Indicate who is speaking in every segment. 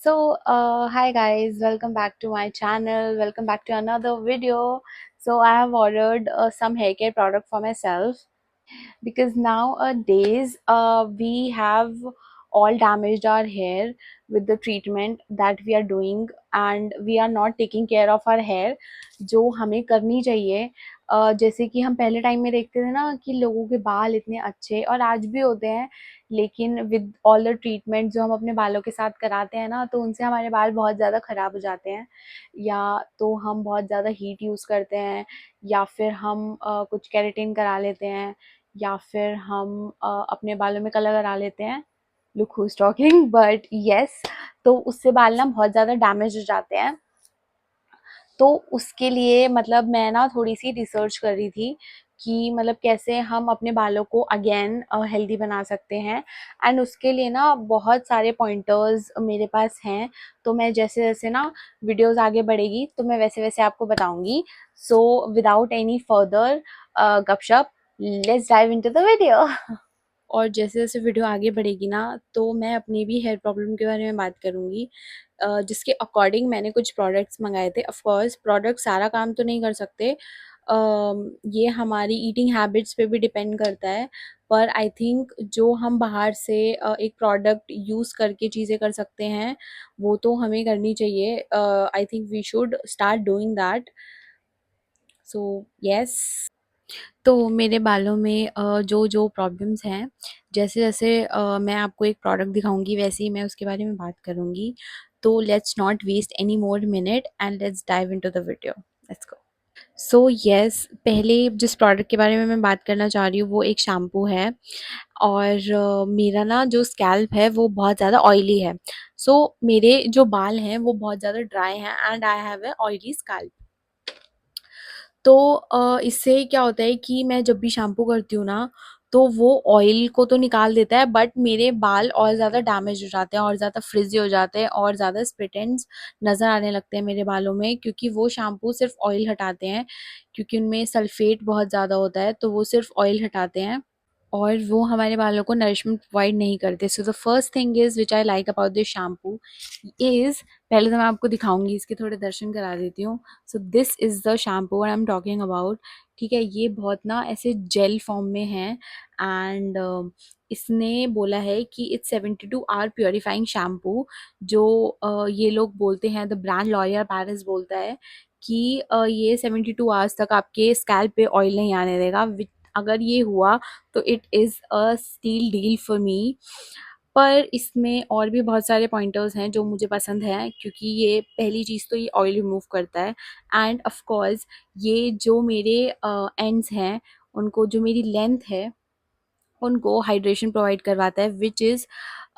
Speaker 1: Hi guys, welcome back to my channel. Welcome back to another video. I have ordered some hair care product for myself because nowadays we have all damaged our hair with the treatment that we are doing and we are not taking care of our hair जो हमें करनी चाहिए। जैसे कि हम पहले time में देखते थे ना कि लोगों के बाल इतने अच्छे और आज भी होते हैं, लेकिन विद ऑल द ट्रीटमेंट जो हम अपने बालों के साथ कराते हैं ना, तो उनसे हमारे बाल बहुत ज़्यादा ख़राब हो जाते हैं। या तो हम बहुत ज़्यादा हीट यूज़ करते हैं, या फिर हम कुछ केराटिन करा लेते हैं, या फिर हम अपने बालों में कलर करा लेते हैं। Look who is talking, but yes, तो उससे बाल ना बहुत ज़्यादा डैमेज हो जाते हैं। तो उसके लिए मतलब मैं ना थोड़ी सी रिसर्च कर रही थी कि मतलब कैसे हम अपने बालों को अगेन हेल्दी बना सकते हैं। एंड उसके लिए ना बहुत सारे पॉइंटर्स मेरे पास हैं। तो मैं जैसे जैसे ना वीडियोस आगे बढ़ेगी तो मैं वैसे वैसे आपको बताऊंगी। सो विदाउट एनी फर्दर गपशप, let's dive into the video. और जैसे जैसे वीडियो आगे बढ़ेगी ना, तो मैं अपनी भी हेयर प्रॉब्लम के बारे में बात करूँगी, जिसके अकॉर्डिंग मैंने कुछ प्रोडक्ट्स मंगाए थे। ऑफ कोर्स प्रोडक्ट सारा काम तो नहीं कर सकते, ये हमारी ईटिंग हैबिट्स पे भी डिपेंड करता है। पर आई थिंक जो हम बाहर से एक प्रोडक्ट यूज़ करके चीज़ें कर सकते हैं, वो तो हमें करनी चाहिए। I think we should start doing that. So yes. तो मेरे बालों में जो जो प्रॉब्लम्स हैं, जैसे जैसे मैं आपको एक प्रोडक्ट दिखाऊंगी वैसे ही मैं उसके बारे में बात करूंगी। तो let's not waste any more minute and let's dive into the video. Let's go. So yes, पहले जिस प्रोडक्ट के बारे में मैं बात करना चाह रही हूँ वो एक शैम्पू है। और मेरा ना जो स्कैल्प है वो बहुत ज़्यादा ऑयली है। मेरे जो बाल हैं वो बहुत ज़्यादा ड्राई हैं and I have a oily scalp. तो इससे क्या होता है कि मैं जब भी शैम्पू करती हूँ ना, तो वो ऑयल को तो निकाल देता है, बट मेरे बाल और ज़्यादा डैमेज हो जाते हैं और ज़्यादा फ्रिज़ी हो जाते हैं और ज़्यादा स्प्लिट एंड्स नज़र आने लगते हैं मेरे बालों में, क्योंकि वो शैम्पू सिर्फ़ ऑयल हटाते हैं। क्योंकि उनमें सल्फ़ेट बहुत ज़्यादा होता है, तो वो सिर्फ़ ऑयल हटाते हैं और वो हमारे बालों को नरिशमेंट प्रोवाइड नहीं करते। सो the first thing is which I like about this shampoo is, पहले तो मैं आपको दिखाऊंगी, इसके थोड़े दर्शन करा देती हूँ। सो this is the shampoo I am talking about. ठीक है, ये बहुत ना ऐसे जेल फॉर्म में है एंड इसने बोला है कि इट्स 72 आवर प्योरीफाइंग शैम्पू। जो ये लोग बोलते हैं, द ब्रांड लॉरियल पैरिस बोलता है कि ये 72 आवर्स तक आपके स्कैल्प पे ऑयल नहीं आने देगा। अगर ये हुआ तो it is a steal deal for me. पर इसमें और भी बहुत सारे पॉइंटर्स हैं जो मुझे पसंद हैं, क्योंकि ये पहली चीज़ तो ये ऑयल रिमूव करता है एंड ऑफ कोर्स ये जो मेरे एंड्स हैं, उनको जो मेरी लेंथ है उनको हाइड्रेशन प्रोवाइड करवाता है, विच इज़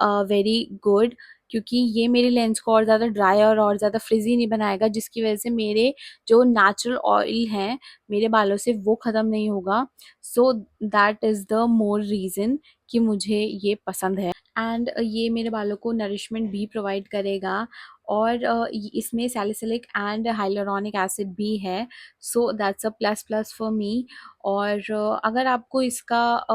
Speaker 1: वेरी गुड। क्योंकि ये मेरी लेंस को और ज़्यादा ड्राई और ज़्यादा फ्रिजी नहीं बनाएगा, जिसकी वजह से मेरे जो नेचुरल ऑयल हैं मेरे बालों से वो ख़त्म नहीं होगा। So that is the more reason कि मुझे ये पसंद है। एंड ये मेरे बालों को नरिशमेंट भी प्रोवाइड करेगा और इसमें सैलिसिलिक एंड हाइलुरोनिक एसिड भी है। So that's a plus plus for me. और अगर आपको इसका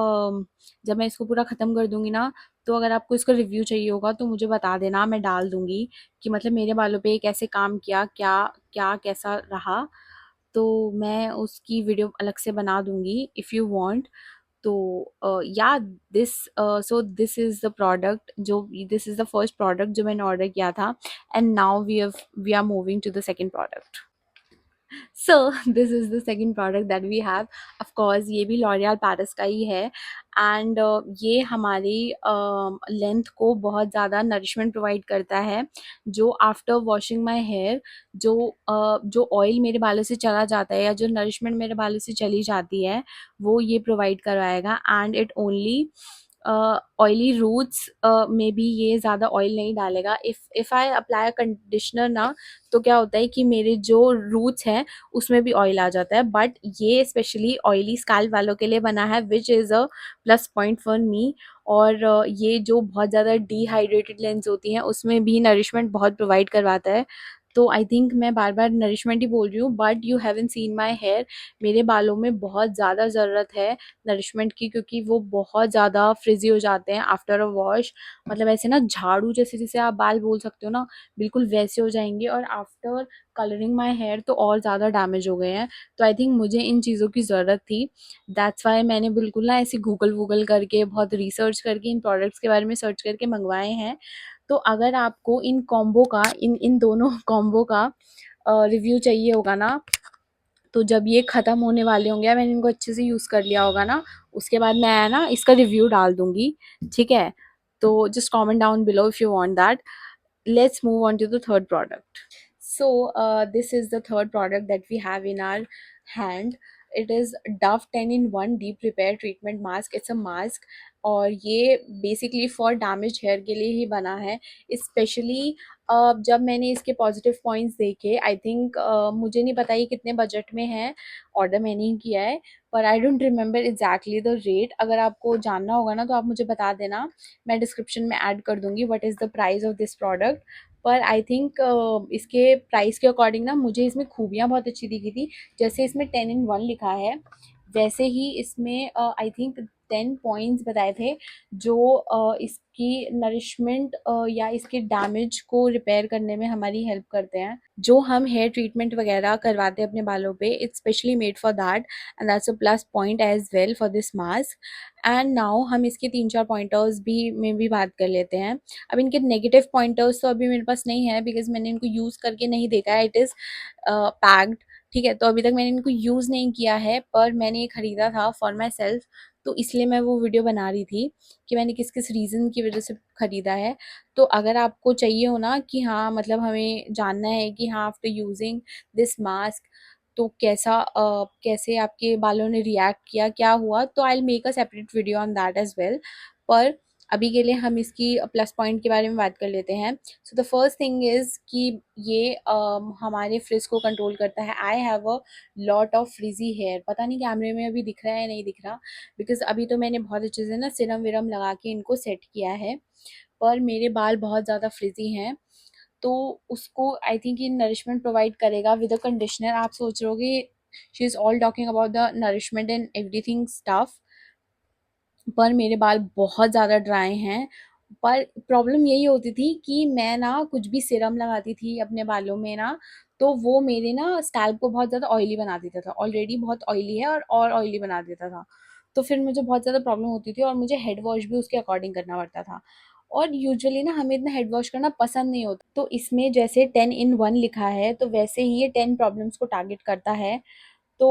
Speaker 1: जब मैं इसको पूरा ख़त्म कर दूँगी ना, तो अगर आपको इसका रिव्यू चाहिए होगा तो मुझे बता देना, मैं डाल दूँगी कि मतलब मेरे बालों पे ये कैसे काम किया, क्या क्या कैसा रहा। तो मैं उसकी वीडियो अलग से बना दूँगी इफ़ यू वांट। तो या this this is the product जो this is the first product जो मैंने ऑर्डर किया था। And now we are moving to the second product. So this is the second product that we have. Of course ये भी L'Oréal Paris का ही है and ये हमारी लेंथ को बहुत ज़्यादा नरिशमेंट प्रोवाइड करता है। जो आफ्टर वॉशिंग माय हेयर जो ऑयल मेरे बालों से चला जाता है या जो नरिशमेंट मेरे बालों से चली जाती है, वो ये प्रोवाइड करवाएगा। And it only oily roots में भी ये ज़्यादा ऑयल नहीं डालेगा। इफ़ आई अप्लाई कंडीशनर ना, तो क्या होता है कि मेरे जो रूट्स हैं उसमें भी ऑयल आ जाता है, बट ये स्पेशली ऑयली स्कैल्प वालों के लिए बना है, which is a plus point for मी। और ये जो बहुत ज़्यादा डिहाइड्रेटेड लेंस होती हैं उसमें भी नरिशमेंट बहुत प्रोवाइड करवाता है। तो आई थिंक मैं बार बार नरिशमेंट ही बोल रही हूँ, but you haven't seen my hair. मेरे बालों में बहुत ज़्यादा ज़रूरत है नरिशमेंट की, क्योंकि वो बहुत ज़्यादा फ्रिजी हो जाते हैं आफ्टर अ वॉश। मतलब ऐसे ना झाड़ू जैसे जिसे आप बाल बोल सकते हो ना, बिल्कुल वैसे हो जाएंगे। और आफ्टर कलरिंग माई हेयर तो और ज़्यादा डैमेज हो गए हैं। तो आई थिंक मुझे इन चीज़ों की ज़रूरत थी। दैट्स वाई मैंने बिल्कुल ना ऐसे गूगल वूगल करके बहुत रिसर्च करके इन प्रोडक्ट्स के बारे में सर्च करके मंगवाए हैं। तो अगर आपको इन कॉम्बो का, इन इन दोनों कॉम्बो का रिव्यू चाहिए होगा ना, तो जब ये ख़त्म होने वाले होंगे, मैंने इनको अच्छे से यूज़ कर लिया होगा ना, उसके बाद मैं ना इसका रिव्यू डाल दूँगी, ठीक है? तो just comment down below if you want that. Let's move on to the third product. So this is the third product that we have in our hand. It is Dove 10 in 1 Deep Repair Treatment Mask. It's a mask और ये basically for damage hair के लिए ही बना है। Specially जब मैंने इसके positive points देखे, आई थिंक मुझे नहीं पता ये कितने बजट में है, ऑर्डर मैंने ही किया है, पर I don't remember exactly the rate. अगर आपको जानना होगा ना तो आप मुझे बता देना, मैं डिस्क्रिप्शन में ऐड कर दूंगी what is the price of this product. पर आई थिंक इसके प्राइस के अकॉर्डिंग ना मुझे इसमें खूबियाँ बहुत अच्छी दिखी थी। जैसे इसमें 10 in 1 लिखा है, वैसे ही इसमें आई थिंक 10 पॉइंट्स बताए थे जो इसकी नरिशमेंट या इसके डैमेज को रिपेयर करने में हमारी हेल्प करते हैं। जो हम हेयर ट्रीटमेंट वगैरह करवाते हैं अपने बालों पे, it's specially made for that, and that's a plus point as well for this mask. And now हम इसके 3-4 पॉइंटर्स भी बात कर लेते हैं। अब इनके नेगेटिव पॉइंटर्स तो अभी मेरे पास नहीं है, बिकॉज मैंने इनको यूज़ करके नहीं देखा है। इट इज़ पैक्ड, ठीक है? तो अभी तक मैंने इनको यूज़ नहीं किया है, पर मैंने ये ख़रीदा था फॉर माई सेल्फ, तो इसलिए मैं वो वीडियो बना रही थी कि मैंने किस किस रीज़न की वजह से ख़रीदा है। तो अगर आपको चाहिए हो ना कि हाँ, मतलब हमें जानना है कि हाँ, आफ्टर यूजिंग दिस मास्क तो कैसे आपके बालों ने रिएक्ट किया, क्या हुआ, तो I will make a separate video on that as well. पर अभी के लिए हम इसकी प्लस पॉइंट के बारे में बात कर लेते हैं। So the first thing is कि ये हमारे फ्रिज को कंट्रोल करता है। I have a lot of frizzy hair, पता नहीं कैमरे में अभी दिख रहा है या नहीं दिख रहा, बिकॉज अभी तो मैंने बहुत अच्छे से ना सिरम विरम लगा के इनको सेट किया है, पर मेरे बाल बहुत ज़्यादा फ्रिजी हैं। तो उसको आई थिंक ये नरिशमेंट प्रोवाइड करेगा विद अ कंडीशनर। आप सोच रहे होगे she is all talking about the nourishment and everything stuff, पर मेरे बाल बहुत ज़्यादा ड्राई हैं। पर प्रॉब्लम यही होती थी कि मैं ना कुछ भी सीरम लगाती थी अपने बालों में ना, तो वो मेरे ना स्कैल्प को बहुत ज़्यादा ऑयली बना देता था। ऑलरेडी बहुत ऑयली है और ऑयली बना देता था। तो फिर मुझे बहुत ज़्यादा प्रॉब्लम होती थी और मुझे हेड वॉश भी उसके अकॉर्डिंग करना पड़ता था। और यूजुअली ना हमें इतना हेड वॉश करना पसंद नहीं होता। तो इसमें जैसे 10 in 1 लिखा है, तो वैसे ही ये 10 प्रॉब्लम्स को टारगेट करता है। तो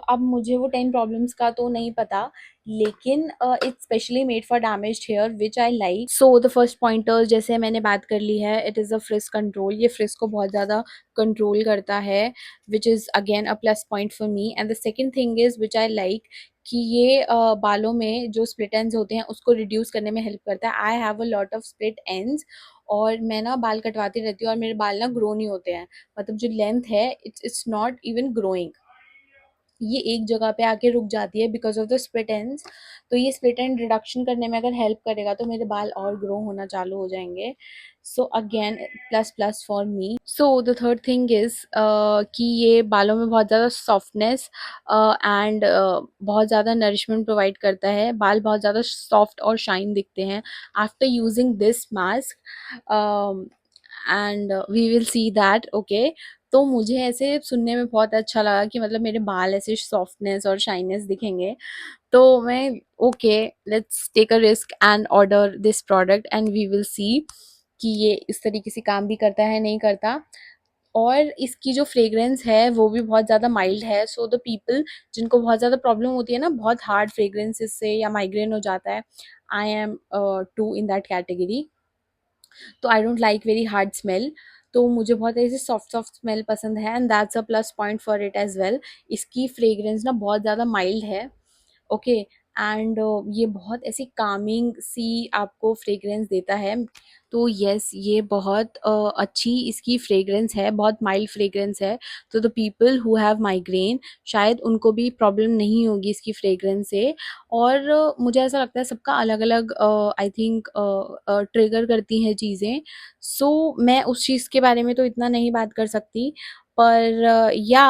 Speaker 1: अब मुझे वो 10 प्रॉब्लम्स का तो नहीं पता, लेकिन it's specially made for damaged hair which I like. So the first pointer जैसे मैंने बात कर ली है, it is a frizz control. ये फ्रिज को बहुत ज़्यादा कंट्रोल करता है, which is again a plus point for me. And the second thing is which I like कि ये बालों में जो स्प्लिट एंड्स होते हैं उसको रिड्यूस करने में हेल्प करता है। I have a lot of split ends और मैं ना बाल कटवाती रहती हूँ और मेरे बाल ना ग्रो नहीं होते हैं। मतलब जो लेंथ है, इट्स नॉट इवन ग्रोइंग, ये एक जगह पे आके रुक जाती है because of the split ends. तो ये स्प्लिट एंड रिडक्शन करने में अगर हेल्प करेगा तो मेरे बाल और ग्रो होना चालू हो जाएंगे। So again plus plus for me. So the third thing is कि ये बालों में बहुत ज़्यादा सॉफ्टनेस एंड बहुत ज़्यादा नरिशमेंट प्रोवाइड करता है। बाल बहुत ज़्यादा सॉफ्ट और शाइन दिखते हैं after using this mask, and we will see that, okay. तो मुझे ऐसे सुनने में बहुत अच्छा लगा कि मतलब मेरे बाल ऐसे सॉफ्टनेस और शाइनेस दिखेंगे। तो मैं okay, let's take a risk and order this product and we will see कि ये इस तरीके से काम भी करता है नहीं करता। और इसकी जो फ्रेग्रेंस है वो भी बहुत ज़्यादा माइल्ड है। सो द पीपल जिनको बहुत ज़्यादा प्रॉब्लम होती है ना बहुत हार्ड फ्रेग्रेंसेस से, या माइग्रेन हो जाता है, I am too in that category. तो I don't like very hard smell, तो मुझे बहुत ऐसे सॉफ्ट सॉफ्ट स्मेल पसंद है, and that's a plus point for it as well. इसकी फ्रेग्रेंस ना बहुत ज़्यादा माइल्ड है, ओके। एंड ये बहुत ऐसी कामिंग सी आपको फ्रेग्रेंस देता है। तो यस, ये बहुत अच्छी इसकी फ्रेग्रेंस है, बहुत माइल्ड फ्रेग्रेंस है। तो the people who have migraine, शायद उनको भी प्रॉब्लम नहीं होगी इसकी फ्रेग्रेंस से। और मुझे ऐसा लगता है सबका अलग अलग आई थिंक ट्रिगर करती हैं चीज़ें। सो मैं उस चीज़ के बारे में तो इतना नहीं बात कर सकती, पर या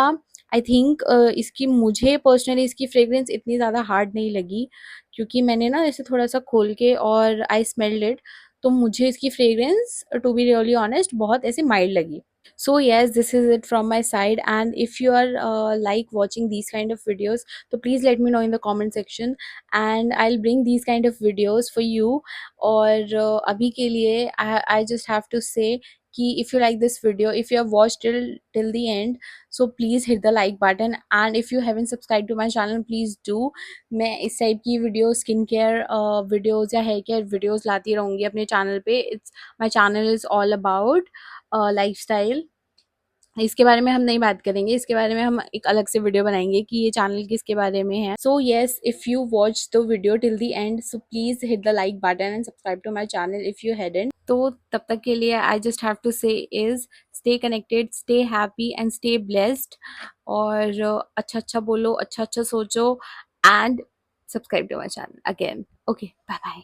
Speaker 1: आई थिंक इसकी मुझे पर्सनली इसकी फ्रेग्रेंस इतनी ज़्यादा हार्ड नहीं लगी, क्योंकि मैंने ना इसे थोड़ा सा खोल के और आई स्मेल्ड इट, तो मुझे इसकी fragrance to be really honest बहुत ऐसे माइल्ड लगी। So yes, this is it from my side, and if you are like watching these kind of videos, so please let me know in the comment section, and I'll bring these kind of videos for you. और अभी के लिए I just have to say कि if you like this video, if you have watched till the end, so please hit the like button, and if you haven't subscribed to my channel, please do. मैं इस type की video skin care videos या hair care videos लाती रहूँगी अपने channel पे। It's my channel is all about lifestyle. इसके बारे में हम नहीं बात करेंगे, इसके बारे में हम एक अलग से वीडियो बनाएंगे कि ये चैनल किसके बारे में है। So yes, if you watch the video till the end, so please hit the like button and subscribe to my channel if you hadn't. तो तब तक के लिए I just have to say is stay connected, stay happy and stay blessed. और अच्छा अच्छा बोलो, अच्छा अच्छा सोचो, and subscribe to my channel again. Okay, bye bye.